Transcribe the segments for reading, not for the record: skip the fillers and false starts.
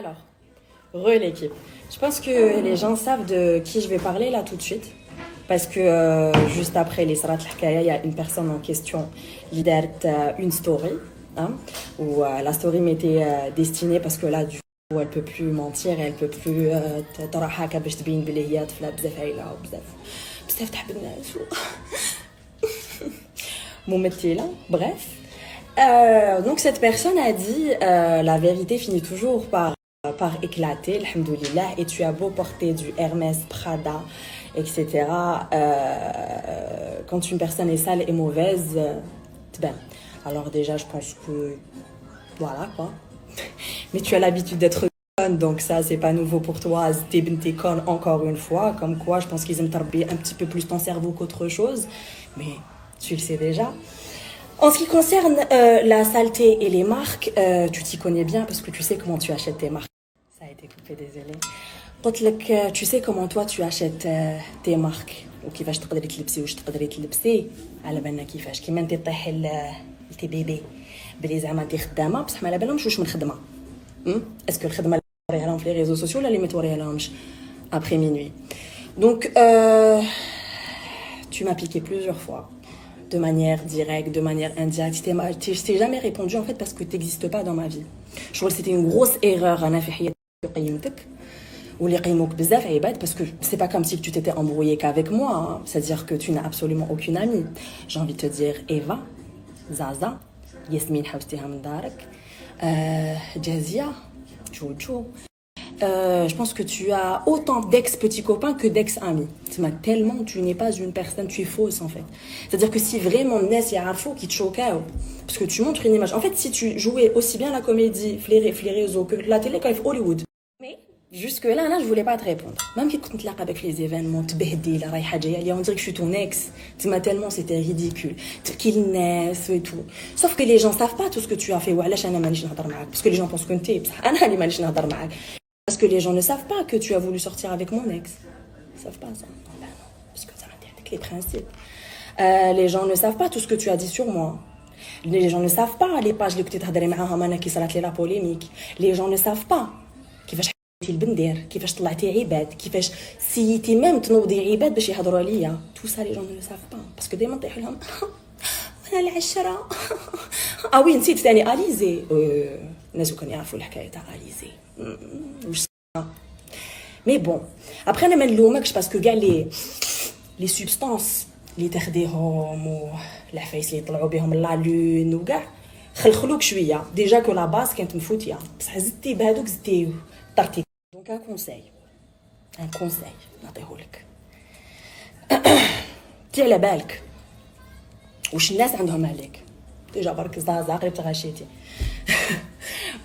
Alors, l'équipe. Je pense que les gens savent de qui je vais parler là tout de suite. Parce que juste après les Sarat L'Hkaya, il y a une personne en question qui a une story. Hein, où la story m'était destinée parce que là, du coup, elle peut plus mentir, elle peut plus تراحك باش تبين بلي هي طفله بزاف عايله وبزاف بزاف تحب الناس ممثله bref. Donc cette personne a dit la vérité finit toujours par éclater, alhamdoulilah, et tu as beau porter du Hermès, Prada, etc. Quand une personne est sale et mauvaise, ben, alors déjà je pense que voilà quoi. Mais tu as l'habitude d'être conne, donc ça c'est pas nouveau pour toi. T'es conne encore une fois, comme quoi je pense qu'ils aiment tarber un petit peu plus ton cerveau qu'autre chose, mais tu le sais déjà. En ce qui concerne la saleté et les marques, tu t'y connais bien parce que tu sais comment tu achètes tes marques. Ça a été coupé, désolé. Tu sais comment toi tu achètes tes marques وكيفاش تقدري تلبسي واش تقدري تلبسي على بالنا كيفاش كيما انت طيحي لتي بيبي بلي زعما انت خدامه بصح ما على بالهمش واش من خدمه اسكو الخدمه اللي توريها لهم في لي ريزو سوسيو ولا اللي ما توريها لهمش après minuit. Donc tu m'as piqué plusieurs fois de manière directe, de manière indirecte. Je t'ai jamais répondu en fait parce que tu n'existes pas dans ma vie. Je trouve que c'était une grosse erreur أنا في حياتي قيمتك واللي قيموك بزاف عباد parce que c'est pas comme si tu t'étais embrouillé qu'avec moi, hein. C'est-à-dire que tu n'as absolument aucune amie. J'ai envie de te dire Eva, Zaza, Yasmine حوستيها من دارك, Jazia, Jojo. Je pense que tu as autant d'ex-petits copains que d'ex-amis. Tellement tu n'es pas une personne, tu es fausse en fait. C'est-à-dire que si vraiment Nes Yarafo qui te choque, parce que tu montres une image. En fait, si tu jouais aussi bien la comédie les réseaux que la télé quand Hollywood. Mais jusque-là, je voulais pas te répondre. Même quand tu l'as avec les événements, tu behdi, la raïha jaya, on dirait que je suis ton ex. Tellement c'était ridicule. Qu'il naisse et tout. Sauf que les gens savent pas tout ce que tu as fait. Parce que les gens pensent que tu es. Parce que les gens ne savent pas que tu as voulu sortir avec mon ex. Ils savent pas ça. Ben non, parce que ça m'intéresse avec les principes. Les gens ne savent pas tout ce que tu as dit sur moi. Les gens ne savent pas les pages que tu as معاهم qui salat la polémique. Les gens ne savent pas كيفاش حكيتي البندير, كيفاش طلعتي عباد, كيفاش سيتي ميم تنوضي عباد باش يهضروا عليا. Tout ça les gens ne le savent pas parce que دائما طيح لهم انا العشره. اه وي نسيت ثاني اليزي. الناس كانوا يعرفوا الحكايه تاع اليزي. Mais bon, après on amène l'hommage parce que les substances اللي تاخديهم والعفايس اللي يطلعوا بهم لا لون وكاع خلخلوك شويه ديجا كو لا باس كانت مفوتيه بصح زدتي بهذوك زدتي طرتي. دونك ان كونساي نعطيهولك. تي على بالك واش الناس عندهم عليك ديجا برك زازا قريب تغاشيتي.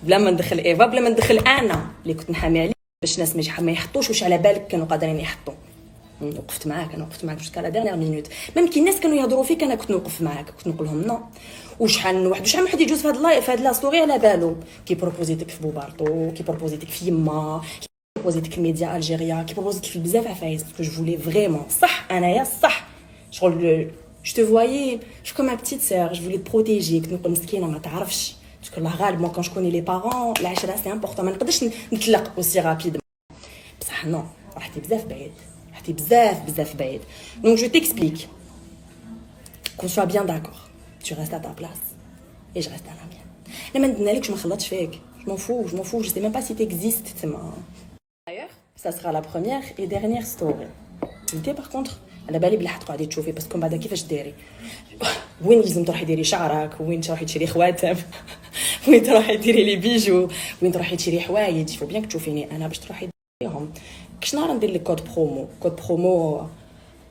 بلا ما ندخل ايفا بلا ما ندخل انا اللي كنت نحامي عليه باش الناس ما يحطوش واش على بالك كانوا قادرين يحطوا. وقفت معاك جوسكا لا ديرنيير مينوت. ميم كي الناس كانوا يهضروا فيك انا كنت نوقف معاك, كنت نقول لهم نو وشحال واحد يجوز في هاد اللايف في هاد لا ستوري على بالو كي بروبوزيتك في بوبارطو, كي بروبوزيتك في يما, كي بروبوزيتك في ميديا الجيريا, كي بروبوزيتك في بزاف عفايس باسكو جو فولي فريمون صح انايا صح شغل je te voyais je suis comme ma petite sœur, je voulais te protéger. كنت نقول مسكينه ما تعرفش parce que la غالب moi quand je connais les parents العشره c'est important ما نقدرش نطلق aussi rapidement بصح non رحتي بزاف بعيد بزاف بعيد. Donc je t'explique qu'on soit bien d'accord, tu restes à ta place et je reste à la mienne. لما ندنا لك ما خلطش فيك, je m'en fous, je sais même pas si t'existes تما. D'ailleurs ça sera la première et dernière story. انت par contre على بالي بلي حتقعدي تشوفي بس كون بعدا كيفاش ديري, وين لازم تروحي ديري شعرك, وين تروحي تشري خواتم, وين تروحي ديري لي بيجو, وين تروحي تشري حوايج. فو بيان تشوفيني انا باش تروحي ديريهم. كش نهار ندير لك كود برومو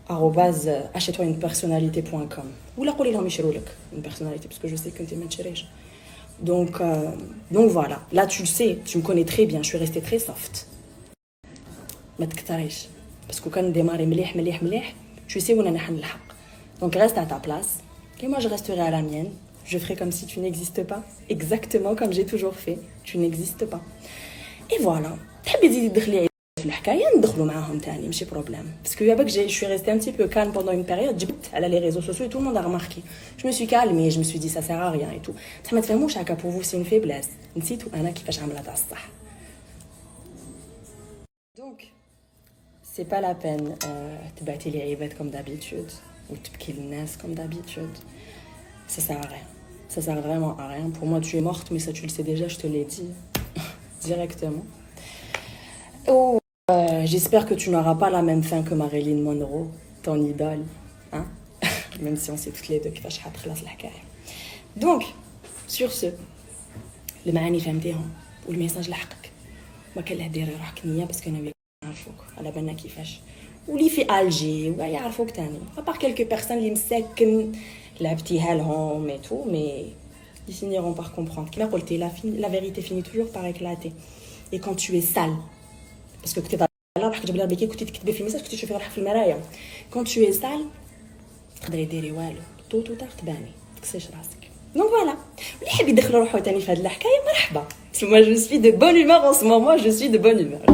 @achète-toi-une-personnalité.com ولا قولي لهم يشروا لك une personnalité parce que je sais que انت ما تشريش. Donc voilà, là tu le sais, tu me connais très bien, je suis restée très soft. ما تكثريش parce que كان ديماري مليح tu sais وين انا حنلحق. Donc reste à ta place et moi je resterai à la mienne. Je ferai comme si tu n'existes pas, exactement comme j'ai toujours fait. Tu n'existes pas. Et voilà. تحبي تزيدي تدخلي في الحكايه ندخلوا معاهم ثاني ماشي بروبليم باسكو يا باك je suis restée un petit peu calme pendant une période. جبت على les réseaux sociaux et tout le monde a remarqué. Je me suis calmée, je me suis dit ça sert à rien et tout. بصح ما تفهموش هكا pour vous c'est une faiblesse. نسيتوا انا كيفاش عامله تاع الصح. Donc, c'est pas la peine de battre les rêvettes comme d'habitude ou de kill nas comme d'habitude. Ça sert à rien. Ça sert vraiment à rien. Pour moi, tu es morte, mais ça, tu le sais déjà, je te l'ai dit directement. Oh, j'espère que tu n'auras pas la même fin que Marilyn Monroe, ton idole. Hein? Même si on sait toutes les deux qu'il va se la carrière. Donc, sur ce, le maani فهمتيهم والميساج لحقك ما كان له ديري روحك نيه باسكو انا يعرفوك على بالنا كيفاش واللي في الجي ويعرفوك تاني ابار كلكو بيرسون اللي مساكن لعبتيها لهم et tout mais ils finiront par comprendre كما قلتي la vérité finit toujours par éclater et quand tu es sale parce que كنتي ضايعه روحك جبلها بكي كنتي تكتبي في ميساج كنتي تشوفي روحك في المرايه quand tu es sale تقدري ديري والو تو تباني تكسيش راسك. Donc voilà, اللي يحب يدخل روحو تاني في هاد الحكايه مرحبا. Moi je suis de bonne humeur en ce moment, je suis de bonne humeur.